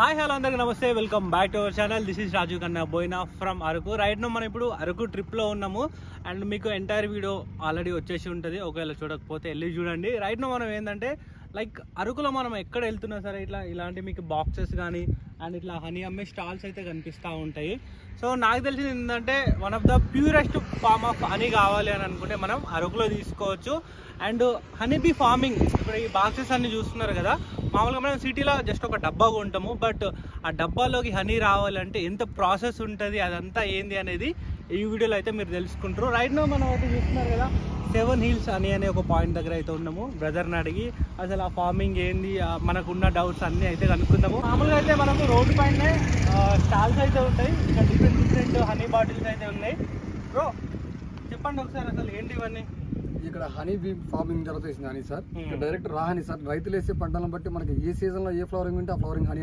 Hi hello అందరికి నమస్తే, welcome back to our channel. This is Raju Kanna Boyina from Araku. Right now మనం ఇప్పుడు అరకు ట్రిప్లో ఉన్నాము అండ్ మీకు ఎంటైర్ వీడియో ఆల్రెడీ వచ్చేసి ఉంటుంది. ఒకవేళ చూడకపోతే వెళ్ళి చూడండి. రైట్ నో మనం ఏంటంటే లైక్ అరకులో మనం ఎక్కడ వెళ్తున్నా సరే ఇలాంటి మీకు బాక్సెస్ కానీ అండ్ ఇట్లా హనీ అమ్మే స్టాల్స్ అయితే కనిపిస్తూ ఉంటాయి. సో నాకు తెలిసింది ఏంటంటే one of the purest form of honey కావాలి అని అనుకుంటే మనం అరకులో తీసుకోవచ్చు. అండ్ హనీ బీ ఫార్మింగ్ ఇప్పుడు ఈ బాక్సెస్ అన్ని చూస్తున్నారు కదా, మామూలుగా మనం సిటీలో జస్ట్ ఒక డబ్బా కొంటాము. బట్ ఆ డబ్బాలోకి హనీ రావాలంటే ఎంత ప్రాసెస్ ఉంటుంది, అదంతా ఏంది అనేది ఈ వీడియోలో అయితే మీరు తెలుసుకుంటారు. రైట్ నో మనం అయితే చూస్తున్నారు కదా, 7 Hills హనీ అనే ఒక పాయింట్ దగ్గర అయితే ఉన్నాము. బ్రదర్ని అడిగి అసలు ఆ ఫార్మింగ్ ఏంది, మనకున్న డౌట్స్ అన్నీ అయితే కనుక్కుందాము. మామూలుగా అయితే మనకు రోడ్డు పైన స్టాల్స్ అయితే ఉంటాయి, ఇంకా డిఫరెంట్ హనీ బాటిల్స్ అయితే ఉన్నాయి. బ్రో చెప్పండి ఒకసారి అసలు ఏంటి ఇవన్నీ? ఇక్కడ హనీ బీ ఫార్మింగ్ జరుగుతుంది హనీ సార్. ఇక్కడ డైరెక్ట్ రా హనీ సార్. రైతులు వేసే పంటలను బట్టి మనకి ఏ సీజన్ లో ఏ ఫ్లవరింగ్ ఉంటే ఆ ఫ్లవరింగ్ హనీ